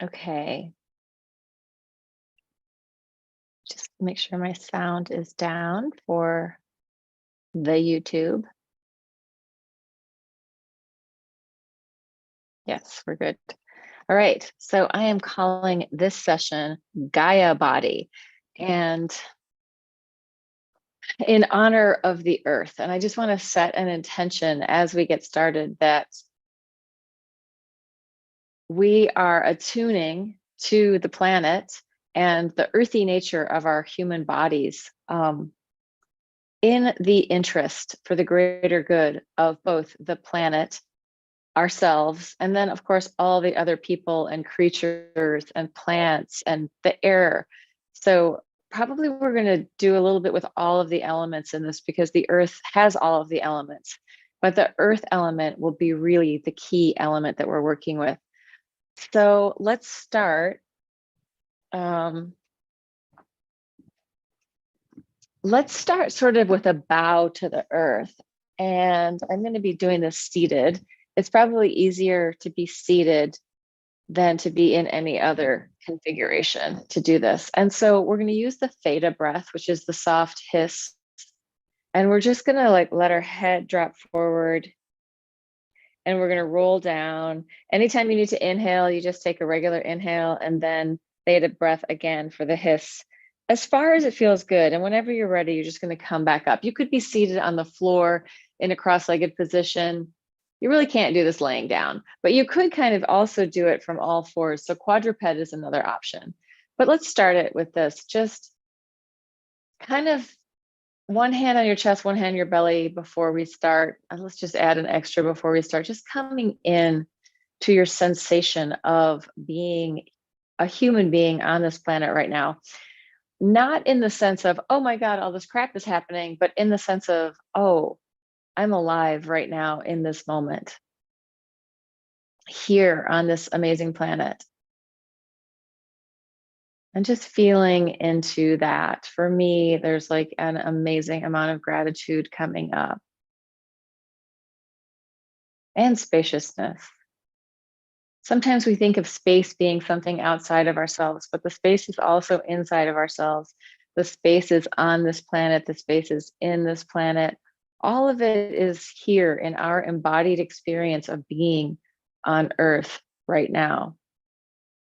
Okay. Just make sure my sound is down for the YouTube. Yes, we're good. All right. So I am calling this session Gaia Body, and in honor of the earth. And I just want to set an intention as we get started that we are attuning to the planet and the earthy nature of our human bodies, in the interest for the greater good of both the planet, ourselves, and then of course all the other people and creatures and plants and the air. So probably we're going to do a little bit with all of the elements in this, because the earth has all of the elements, but the earth element will be really the key element that we're working with. So let's start. Let's start sort of with a bow to the earth. And I'm going to be doing this seated. It's probably easier to be seated than to be in any other configuration to do this. And so we're going to use the Theta breath, which is the soft hiss. And we're just going to like let our head drop forward, and we're going to roll down. Anytime you need to inhale, you just take a regular inhale and then Theta breath again for the hiss, as far as it feels good. And whenever you're ready, you're just going to come back up. You could be seated on the floor in a cross-legged position. You really can't do this laying down, but you could kind of also do it from all fours. So quadruped is another option. But let's start it with this. Just kind of one hand on your chest, one hand on your belly before we start. And let's just add an extra before we start. Just coming in to your sensation of being a human being on this planet right now. Not in the sense of, oh my God, all this crap is happening, but in the sense of, oh, I'm alive right now in this moment, here on this amazing planet. And just feeling into that. For me, there's like an amazing amount of gratitude coming up. And spaciousness. Sometimes we think of space being something outside of ourselves, but the space is also inside of ourselves. The space is on this planet, the space is in this planet. All of it is here in our embodied experience of being on Earth right now.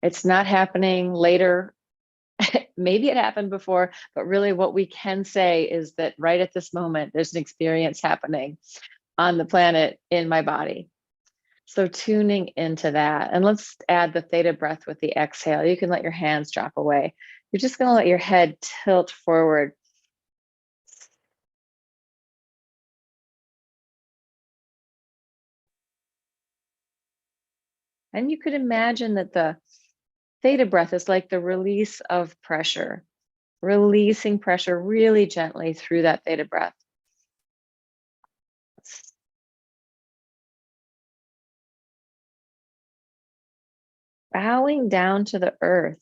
It's not happening later. Maybe it happened before, but really what we can say is that right at this moment, there's an experience happening on the planet in my body. So tuning into that. And let's add the Theta breath with the exhale. You can let your hands drop away. You're just going to let your head tilt forward. And you could imagine that the Theta breath is like the release of pressure, releasing pressure really gently through that Theta breath. Bowing down to the earth.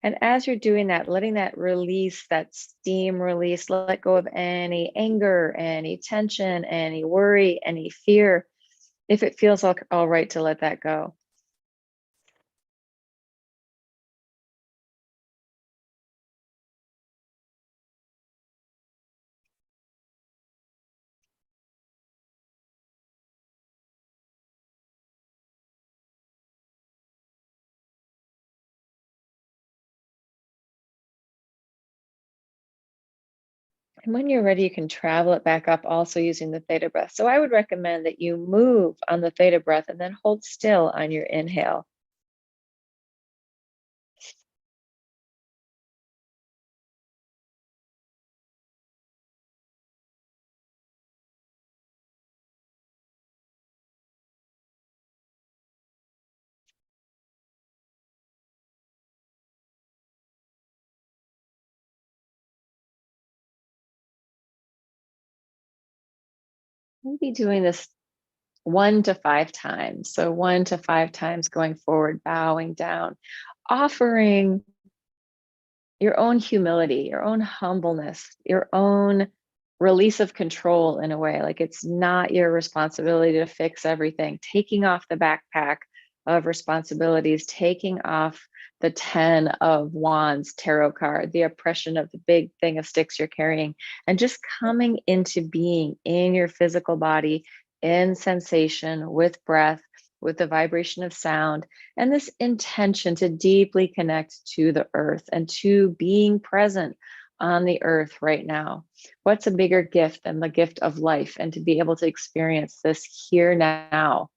And as you're doing that, letting that release, that steam release, let go of any anger, any tension, any worry, any fear, if it feels all right to let that go. And when you're ready, you can travel it back up, also using the Theta breath. So I would recommend that you move on the Theta breath and then hold still on your inhale. We'll be doing this 1 to 5 times. So 1 to 5 times going forward, bowing down, offering your own humility, your own humbleness, your own release of control in a way. Like it's not your responsibility to fix everything, taking off the backpack of responsibilities, taking off the 10 of Wands tarot card, the oppression of the big thing of sticks you're carrying, and just coming into being in your physical body, in sensation, with breath, with the vibration of sound, and this intention to deeply connect to the earth and to being present on the earth right now. What's a bigger gift than the gift of life and to be able to experience this here now?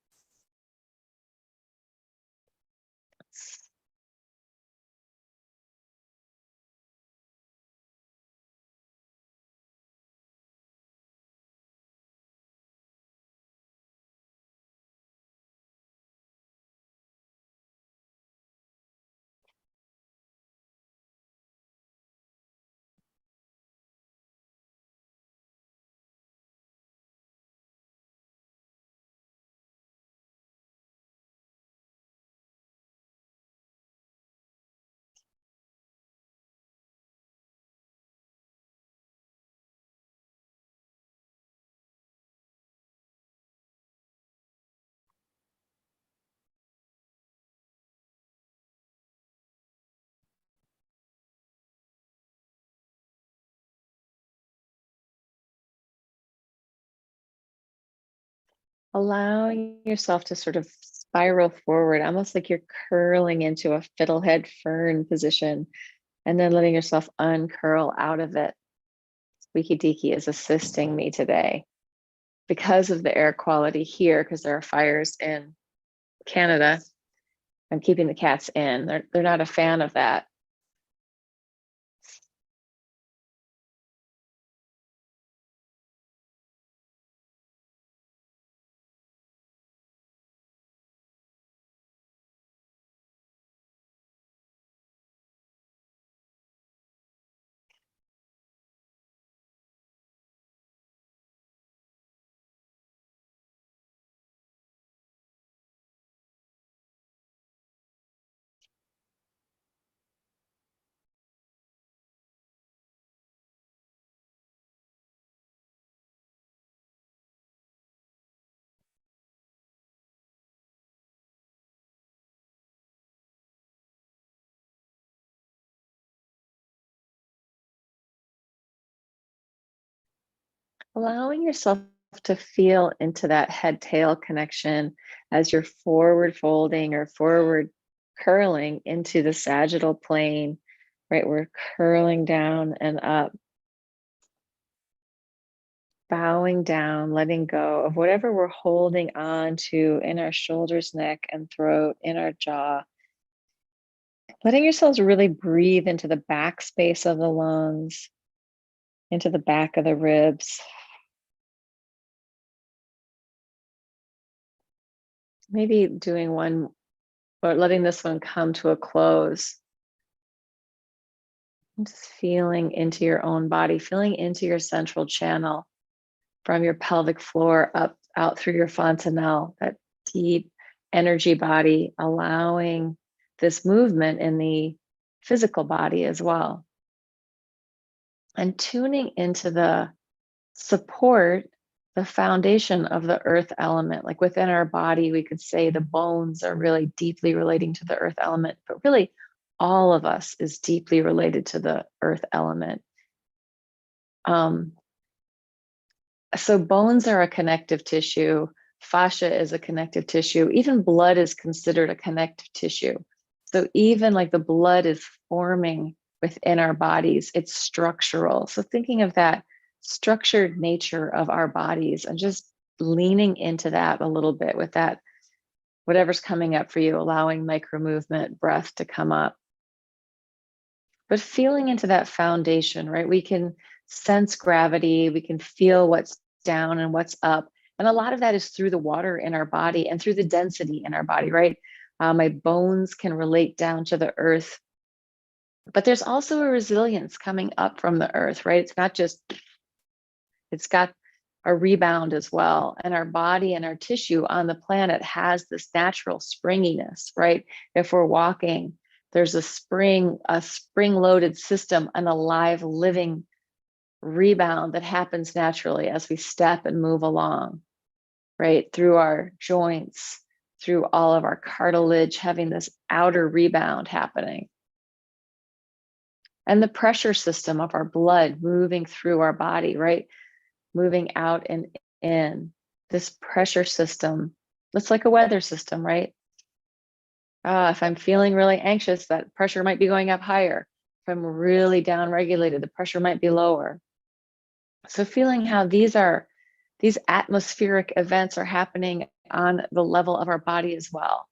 Allowing yourself to sort of spiral forward, almost like you're curling into a fiddlehead fern position, and then letting yourself uncurl out of it. Squeaky Deaky is assisting me today because of the air quality here, because there are fires in Canada. I'm keeping the cats in. They're not a fan of that. Allowing yourself to feel into that head tail connection as you're forward folding or forward curling into the sagittal plane, right? We're curling down and up, bowing down, letting go of whatever we're holding on to in our shoulders, neck, and throat, in our jaw. Letting yourselves really breathe into the back space of the lungs, into the back of the ribs. Maybe doing one or letting this one come to a close. Just feeling into your own body, feeling into your central channel from your pelvic floor up out through your fontanelle, that deep energy body, allowing this movement in the physical body as well. And tuning into the support, the foundation of the earth element. Like within our body, we could say the bones are really deeply relating to the earth element, but really all of us is deeply related to the earth element. So bones are a connective tissue. Fascia is a connective tissue. Even blood is considered a connective tissue. So even like the blood is forming within our bodies, it's structural. So thinking of that structured nature of our bodies and just leaning into that a little bit with that, whatever's coming up for you, allowing micro movement, breath to come up. But feeling into that foundation, right? We can sense gravity, we can feel what's down and what's up. And a lot of that is through the water in our body and through the density in our body, right? My bones can relate down to the earth. But there's also a resilience coming up from the earth, right? It's not just, it's got a rebound as well. And our body and our tissue on the planet has this natural springiness, right? If we're walking, there's a spring-loaded system, an alive, living rebound that happens naturally as we step and move along, right? Through our joints, through all of our cartilage, having this outer rebound happening. And the pressure system of our blood moving through our body, right? Moving out and in. This pressure system, it's like a weather system, right? If I'm feeling really anxious, that pressure might be going up higher. If I'm really down regulated, the pressure might be lower. So feeling how these atmospheric events are happening on the level of our body as well.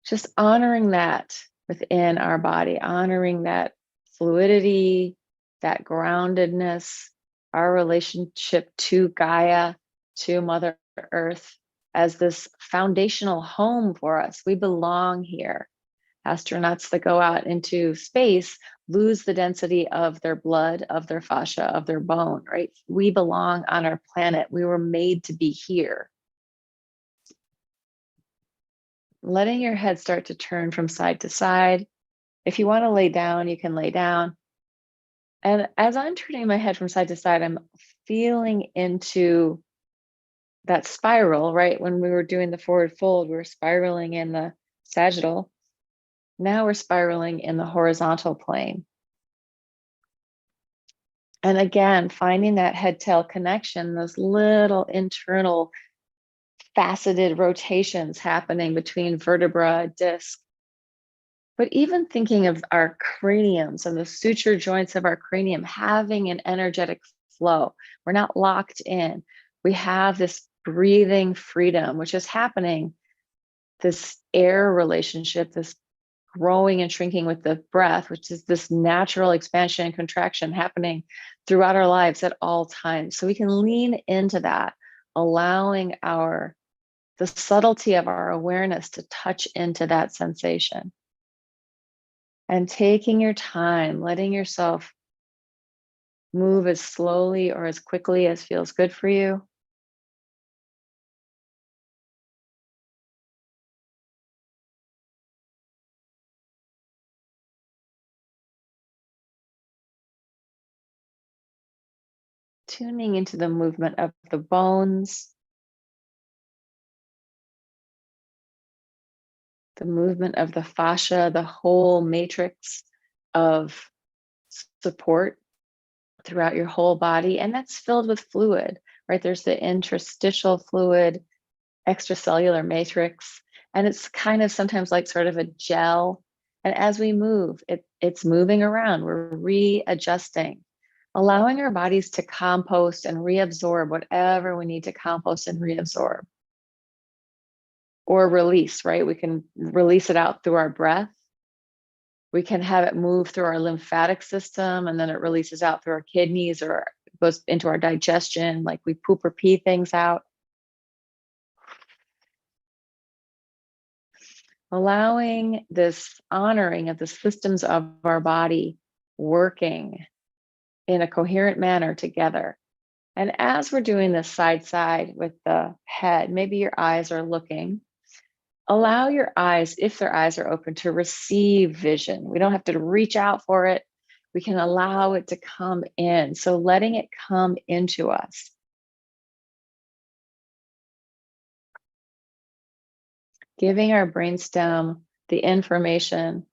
Just honoring that within our body, honoring that fluidity, that groundedness, our relationship to Gaia, to Mother Earth as this foundational home for us. We belong here. Astronauts that go out into space lose the density of their blood, of their fascia, of their bone, right? We belong on our planet. We were made to be here. Letting your head start to turn from side to side. If you want to lay down, you can lay down. And as I'm turning my head from side to side, I'm feeling into that spiral, right? When we were doing the forward fold, we were spiraling in the sagittal. Now we're spiraling in the horizontal plane. And again, finding that head-tail connection, those little internal faceted rotations happening between vertebra, disc. But even thinking of our craniums and the suture joints of our cranium having an energetic flow. We're not locked in. We have this breathing freedom, which is happening, this air relationship, this growing and shrinking with the breath, which is this natural expansion and contraction happening throughout our lives at all times. So we can lean into that, allowing the subtlety of our awareness to touch into that sensation. And taking your time, letting yourself move as slowly or as quickly as feels good for you. Tuning into the movement of the bones, the movement of the fascia, the whole matrix of support throughout your whole body. And that's filled with fluid, right? There's the interstitial fluid, extracellular matrix, and it's kind of sometimes like sort of a gel. And as we move, it's moving around. We're readjusting, allowing our bodies to compost and reabsorb whatever we need to compost and reabsorb. Or release, right? We can release it out through our breath. We can have it move through our lymphatic system, and then it releases out through our kidneys or goes into our digestion, like we poop or pee things out. Allowing this honoring of the systems of our body working in a coherent manner together. And as we're doing this side with the head, maybe your eyes are looking. Allow your eyes, if their eyes are open, to receive vision. We don't have to reach out for it. We can allow it to come in. So letting it come into us. Giving our brainstem the information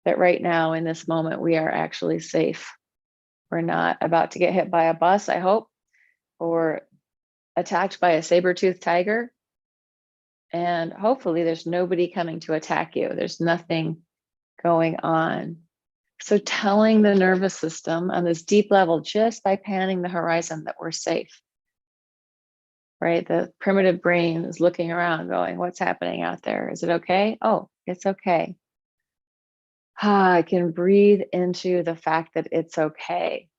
that right now in this moment, we are actually safe. We're not about to get hit by a bus, I hope, or attacked by a saber-toothed tiger. And hopefully there's nobody coming to attack you. There's nothing going on. So telling the nervous system on this deep level, just by panning the horizon, that we're safe, right? The primitive brain is looking around going, what's happening out there? Is it okay? Oh, it's okay. I can breathe into the fact that it's okay.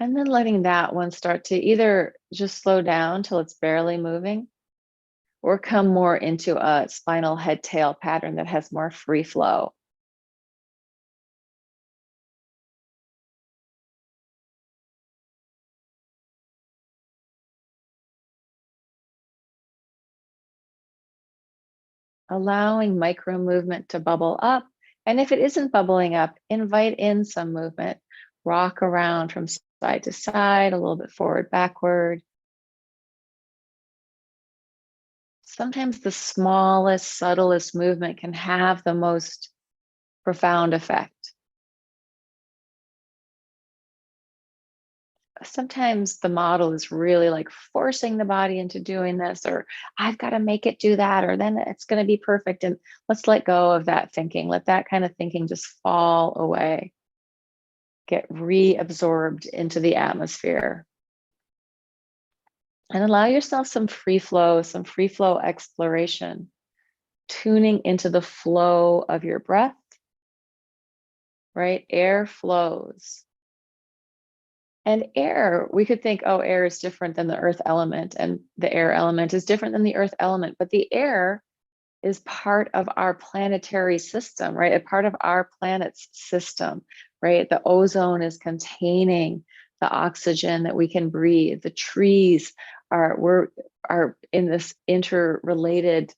And then letting that one start to either just slow down till it's barely moving, or come more into a spinal head tail pattern that has more free flow. Allowing micro movement to bubble up. And if it isn't bubbling up, invite in some movement. Rock around from side to side, a little bit forward, backward. Sometimes the smallest, subtlest movement can have the most profound effect. Sometimes the model is really like forcing the body into doing this, or I've got to make it do that, or then it's going to be perfect. And let's let go of that thinking. Let that kind of thinking just fall away, get reabsorbed into the atmosphere. And allow yourself some free flow exploration, tuning into the flow of your breath, right? Air flows. And air, we could think, oh, air is different than the earth element, and the air element is different than the earth element, but the air is part of our planetary system, right? A part of our planet's system, right? The ozone is containing the oxygen that we can breathe. The trees are in this interrelated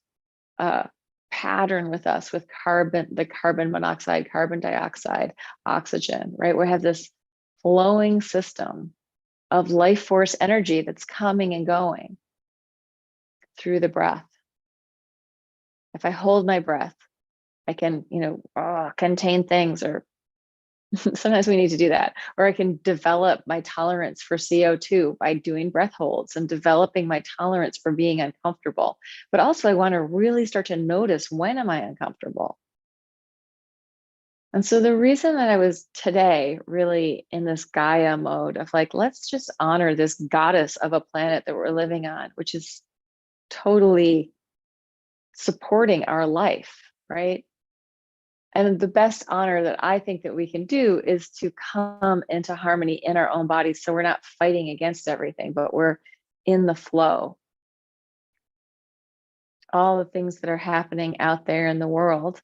pattern with us, with the carbon monoxide, carbon dioxide, oxygen, right? We have this flowing system of life force energy that's coming and going through the breath. If I hold my breath, I can, contain things, or sometimes we need to do that. Or I can develop my tolerance for CO2 by doing breath holds and developing my tolerance for being uncomfortable. But also I want to really start to notice, when am I uncomfortable? And so the reason that I was today really in this Gaia mode of like, let's just honor this goddess of a planet that we're living on, which is totally supporting our life, right? And the best honor that I think that we can do is to come into harmony in our own bodies. So we're not fighting against everything, but we're in the flow. All the things that are happening out there in the world,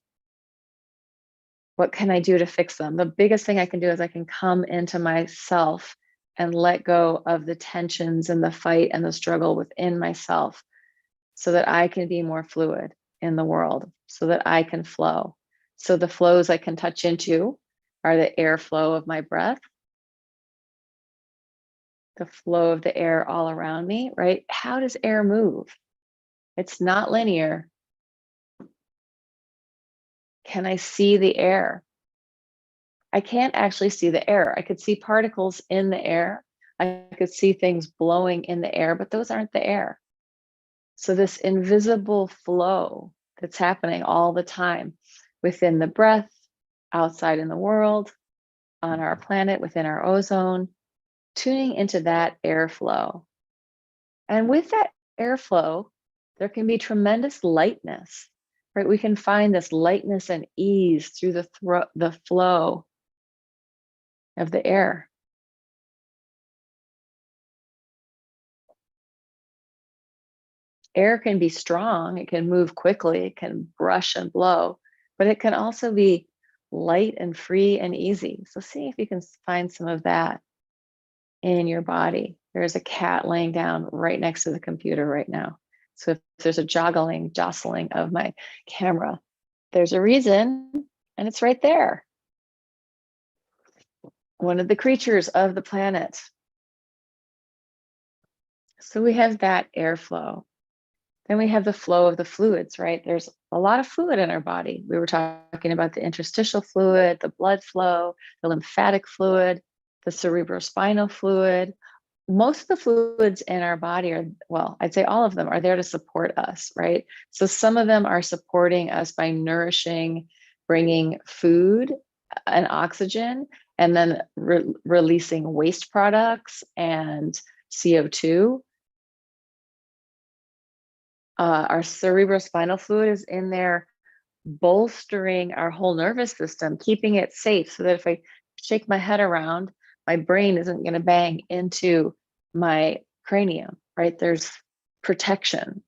what can I do to fix them? The biggest thing I can do is I can come into myself and let go of the tensions and the fight and the struggle within myself, so that I can be more fluid in the world, so that I can flow. So the flows I can touch into are the airflow of my breath, the flow of the air all around me, right? How does air move? It's not linear. Can I see the air? I can't actually see the air. I could see particles in the air. I could see things blowing in the air, but those aren't the air. So this invisible flow that's happening all the time within the breath, outside in the world, on our planet, within our ozone, tuning into that airflow. And with that airflow, there can be tremendous lightness, right? We can find this lightness and ease through the flow of the air. Air can be strong, it can move quickly, it can brush and blow, but it can also be light and free and easy. So see if you can find some of that in your body. There's a cat laying down right next to the computer right now. So if there's a jostling of my camera, there's a reason, and it's right there. One of the creatures of the planet. So we have that airflow. Then we have the flow of the fluids, right? There's a lot of fluid in our body. We were talking about the interstitial fluid, the blood flow, the lymphatic fluid, the cerebrospinal fluid. Most of the fluids in our body are, well, I'd say all of them are there to support us, right? So some of them are supporting us by nourishing, bringing food and oxygen, and then releasing waste products and CO2. Our cerebrospinal fluid is in there bolstering our whole nervous system, keeping it safe, so that if I shake my head around, my brain isn't going to bang into my cranium, right? There's protection.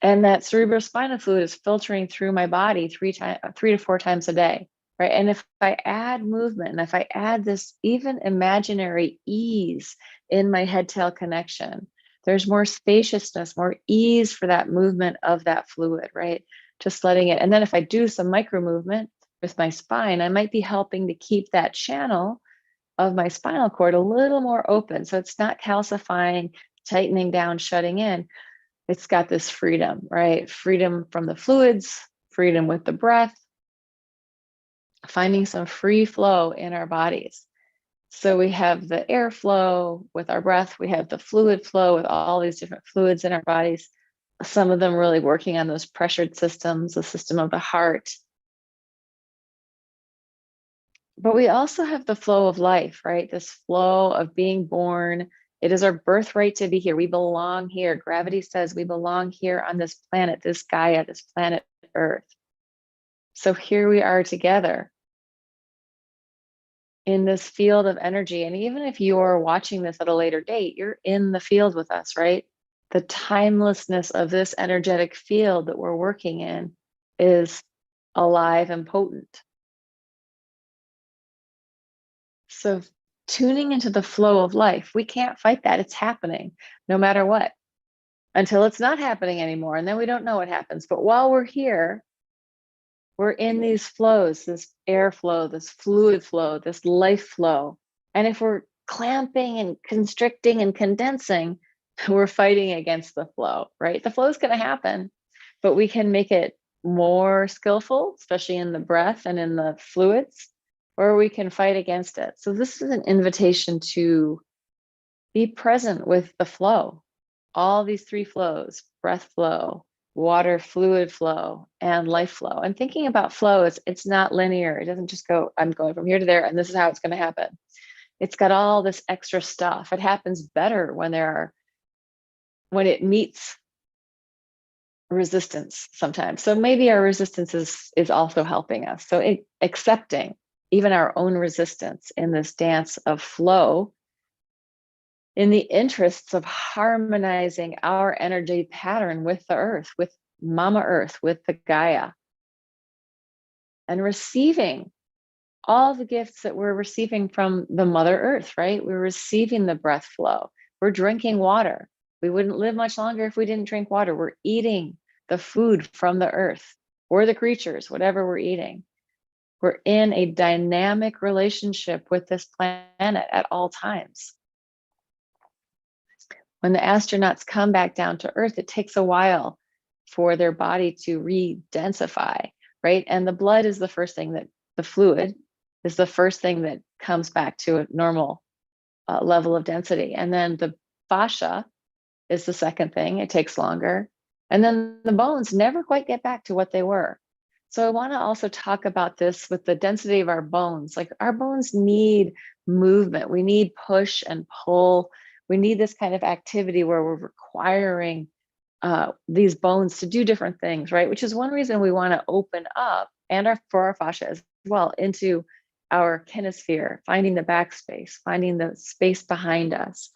And that cerebrospinal fluid is filtering through my body 3 to 4 times a day, right? And if I add movement, and if I add this even imaginary ease in my head-tail connection, there's more spaciousness, more ease for that movement of that fluid, right? Just letting it. And then if I do some micro movement with my spine, I might be helping to keep that channel of my spinal cord a little more open. So it's not calcifying, tightening down, shutting in. It's got this freedom, right? Freedom from the fluids, freedom with the breath, finding some free flow in our bodies. So we have the airflow with our breath, we have the fluid flow with all these different fluids in our bodies, some of them really working on those pressured systems, the system of the heart. But we also have the flow of life, right? This flow of being born. It is our birthright to be here. We belong here. Gravity says we belong here on this planet, this Gaia, this planet Earth. So here we are together in this field of energy. And even if you're watching this at a later date, you're in the field with us, right? The timelessness of this energetic field that we're working in is alive and potent. So tuning into the flow of life, we can't fight that. It's happening no matter what, until it's not happening anymore. And then we don't know what happens. But while we're here, we're in these flows, this airflow, this fluid flow, this life flow. And if we're clamping and constricting and condensing, we're fighting against the flow, right? The flow is going to happen, but we can make it more skillful, especially in the breath and in the fluids, or we can fight against it. So this is an invitation to be present with the flow, all these three flows: breath flow, water fluid flow, and life flow. And thinking about flow, it's not linear. It doesn't just go, I'm going from here to there and this is how it's going to happen. It's got all this extra stuff. It happens better when it meets resistance sometimes. So maybe our resistance is also helping us. So accepting even our own resistance in this dance of flow, in the interests of harmonizing our energy pattern with the earth, with Mama Earth, with the Gaia, and receiving all the gifts that we're receiving from the Mother Earth, right? We're receiving the breath flow. We're drinking water. We wouldn't live much longer if we didn't drink water. We're eating the food from the earth or the creatures, whatever we're eating. We're in a dynamic relationship with this planet at all times. When the astronauts come back down to Earth, it takes a while for their body to re-densify, right? And the blood is the first thing the fluid is the first thing that comes back to a normal level of density. And then the fascia is the second thing. It takes longer. And then the bones never quite get back to what they were. So I want to also talk about this with the density of our bones. Like, our bones need movement. We need push and pull. We need this kind of activity where we're requiring these bones to do different things, right? Which is one reason we want to open up, and for our fascia as well, into our kinesphere, finding the backspace, finding the space behind us.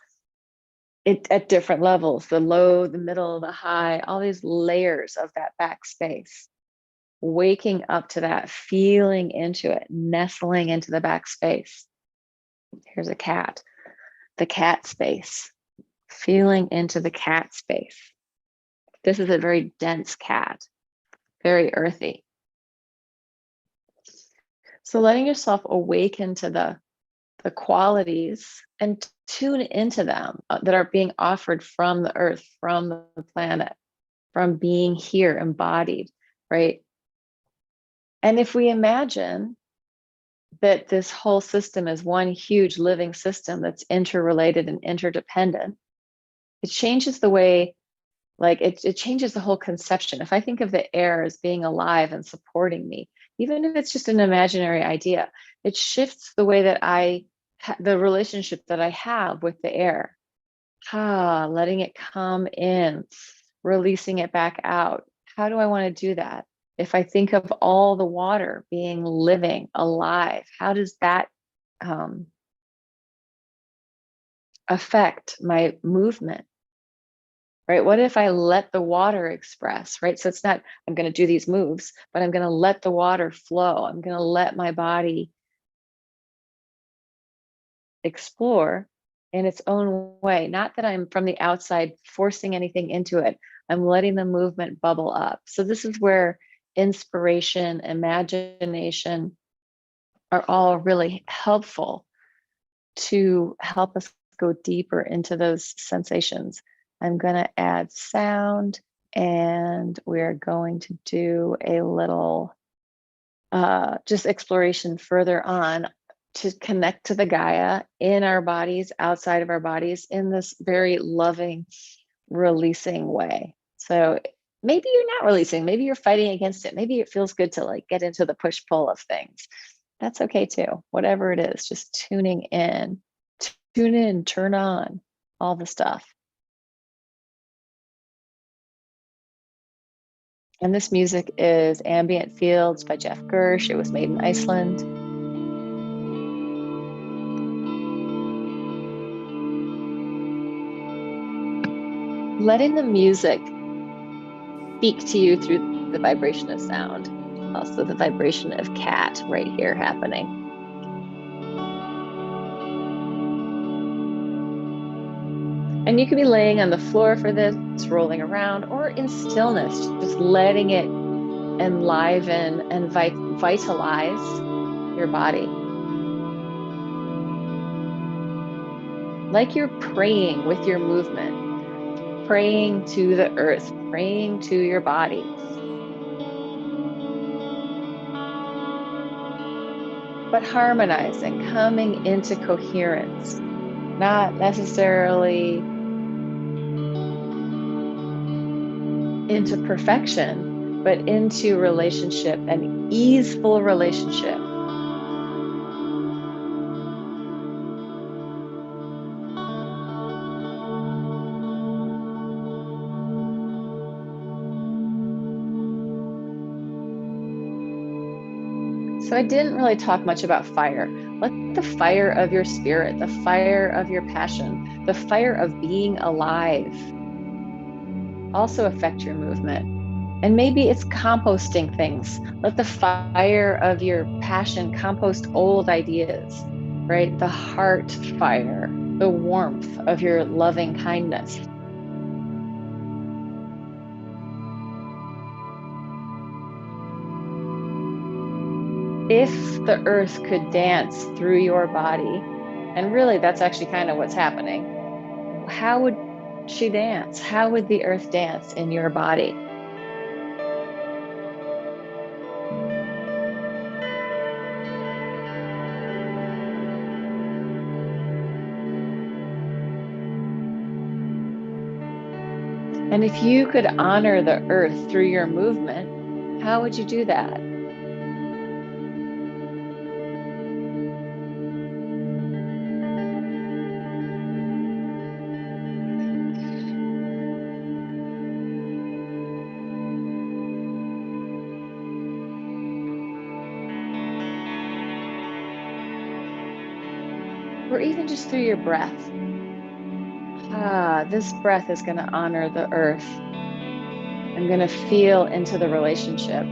At different levels, the low, the middle, the high, all these layers of that backspace. Waking up to that, feeling into it, nestling into the backspace. Here's a cat, the cat space, feeling into the cat space. This is a very dense cat, very earthy. So letting yourself awaken to the qualities and tune into them that are being offered from the earth, from the planet, from being here embodied, right? And if we imagine that this whole system is one huge living system that's interrelated and interdependent, it changes the way, like it changes the whole conception. If I think of the air as being alive and supporting me, even if it's just an imaginary idea, it shifts the way that the relationship that I have with the air. Letting it come in, releasing it back out. How do I want to do that? If I think of all the water being living, alive, how does that affect my movement? Right? What if I let the water express, right? So it's not, I'm going to do these moves, but I'm going to let the water flow. I'm going to let my body explore in its own way. Not that I'm from the outside forcing anything into it. I'm letting the movement bubble up. So this is where inspiration, imagination are all really helpful to help us go deeper into those sensations, I'm going to add sound, and we're going to do a little just exploration further on to connect to the Gaia in our bodies, outside of our bodies, in this very loving, releasing way. So maybe you're not releasing, maybe you're fighting against it. Maybe it feels good to like get into the push-pull of things. That's okay too. Whatever it is, just tuning in, turn on all the stuff. And this music is Ambient Fields by Jeff Gersh. It was made in Iceland. Letting the music speak to you through the vibration of sound. Also the vibration of cat right here happening. And you could be laying on the floor for this, rolling around, or in stillness, just letting it enliven and vitalize your body. Like you're praying with your movement, praying to the earth, praying to your body. But harmonizing, coming into coherence, not necessarily into perfection, but into relationship, an easeful relationship. So I didn't really talk much about fire. Let the fire of your spirit, the fire of your passion, the fire of being alive also affect your movement. And maybe it's composting things. Let the fire of your passion compost old ideas, right? The heart fire, the warmth of your loving kindness. If the earth could dance through your body, and really that's actually kind of what's happening, how would she dance? How would the earth dance in your body? And if you could honor the earth through your movement, how would you do that? Or even just through your breath. This breath is going to honor the earth. I'm going to feel into the relationship.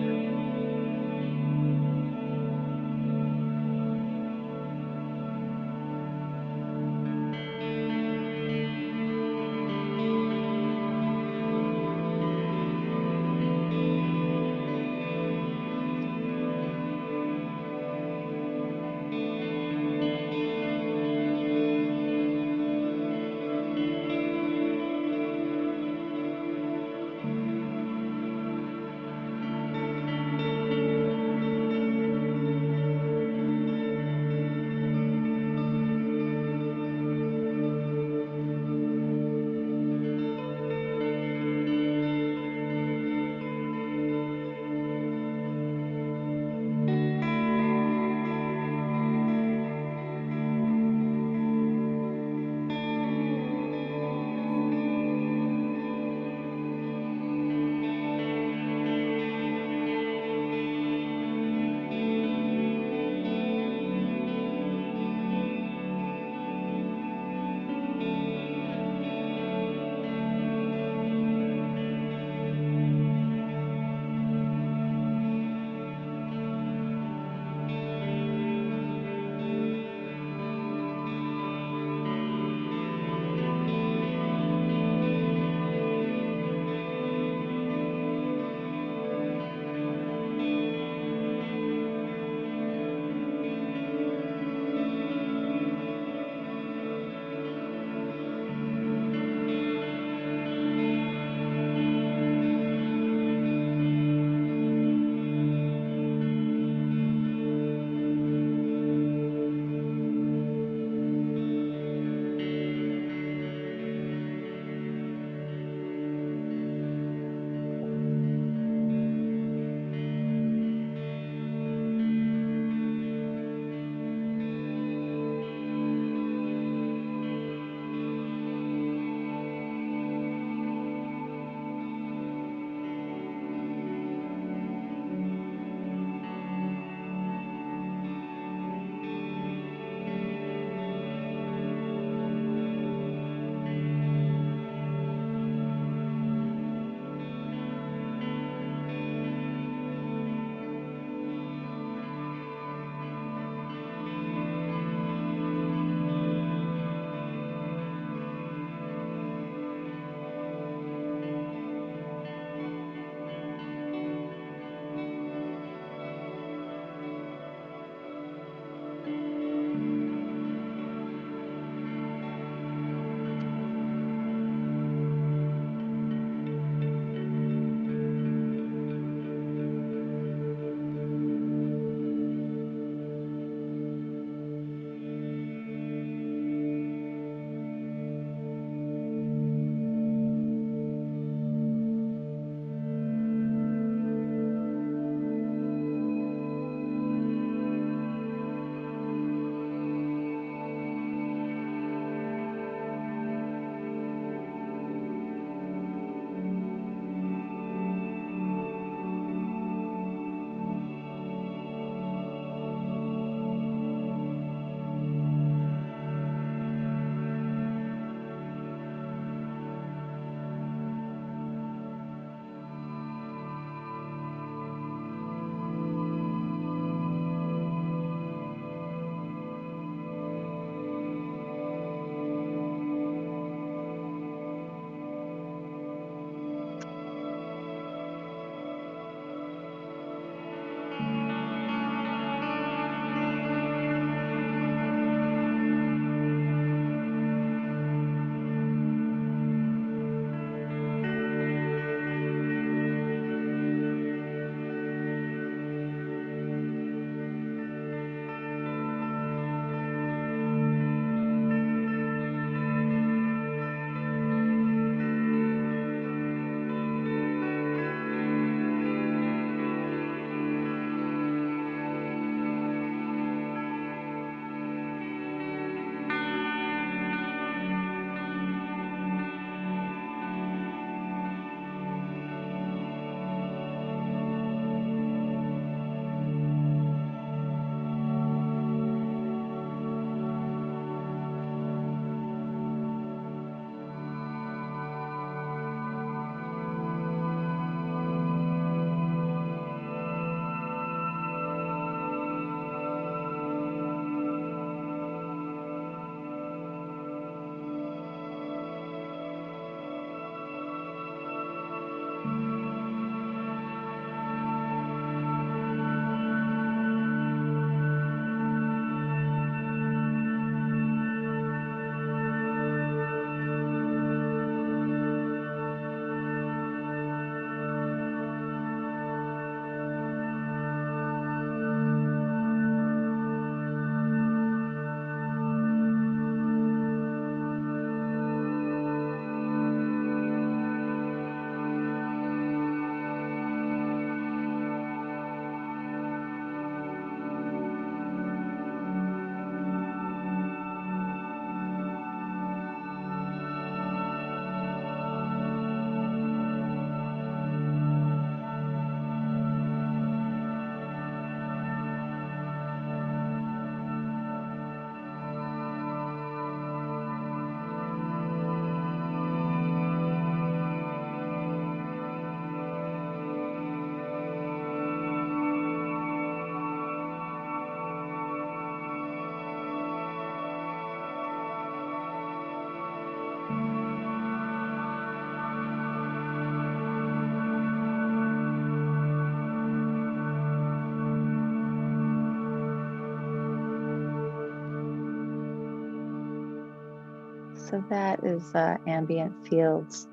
So that is ambient fields,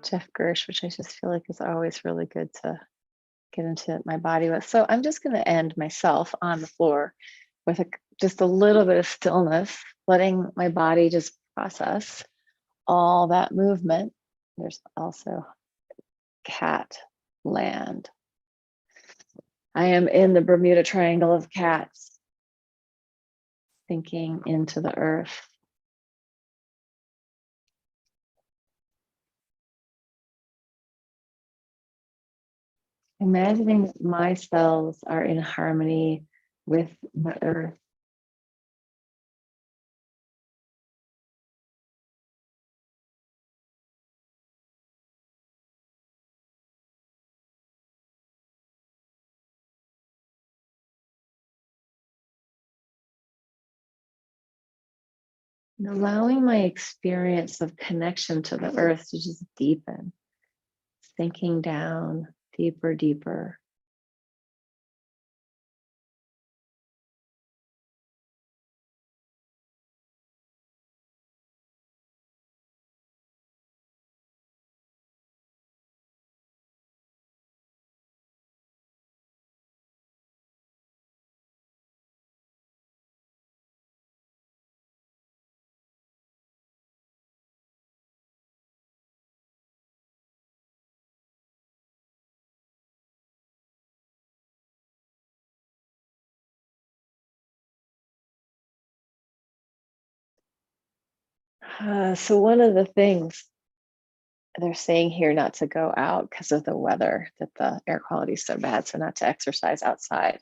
Jeff Gersh, which I just feel like is always really good to get into my body with. So I'm just going to end myself on the floor with just a little bit of stillness, letting my body just process all that movement. There's also cat land. I am in the Bermuda Triangle of cats, sinking into the earth. Imagining that my cells are in harmony with the earth. And allowing my experience of connection to the earth to just deepen, sinking down deeper, deeper. So one of the things they're saying here not to go out because of the weather, that the air quality is so bad, so not to exercise outside.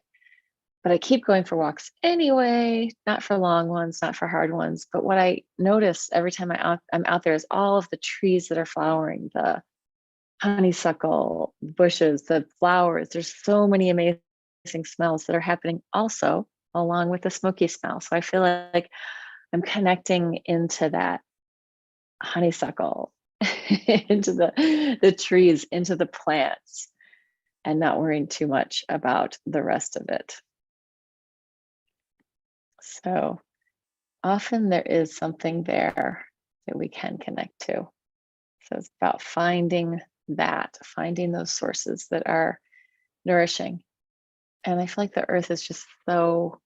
But I keep going for walks anyway, not for long ones, not for hard ones. But what I notice every time I'm out there is all of the trees that are flowering, the honeysuckle bushes, the flowers. There's so many amazing smells that are happening also along with the smoky smell. So I feel like I'm connecting into that honeysuckle, into the trees, into the plants, and not worrying too much about the rest of it. So often there is something there that we can connect to. So it's about finding those sources that are nourishing. And I feel like the earth is just so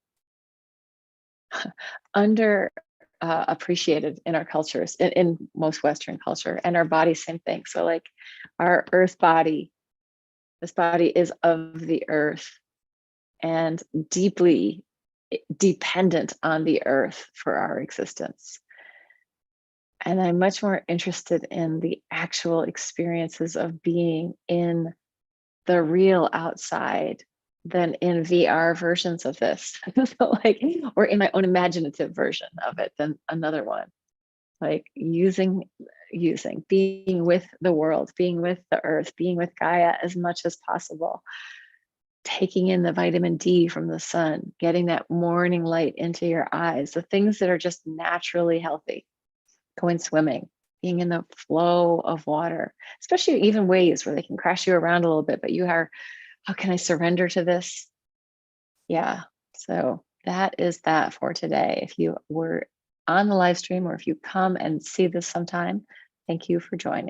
under appreciated in our cultures, in most Western culture, and our body, same thing. So like our earth body, this body is of the earth and deeply dependent on the earth for our existence. And I'm much more interested in the actual experiences of being in the real outside than in VR versions of this. So like, or in my own imaginative version of it than another one. Like being with the world, being with the earth, being with Gaia as much as possible. Taking in the vitamin D from the sun, getting that morning light into your eyes, the things that are just naturally healthy. Going swimming, being in the flow of water, especially even waves where they can crash you around a little bit, but you are, how can I surrender to this? Yeah. So that is that for today. If you were on the live stream or if you come and see this sometime, thank you for joining.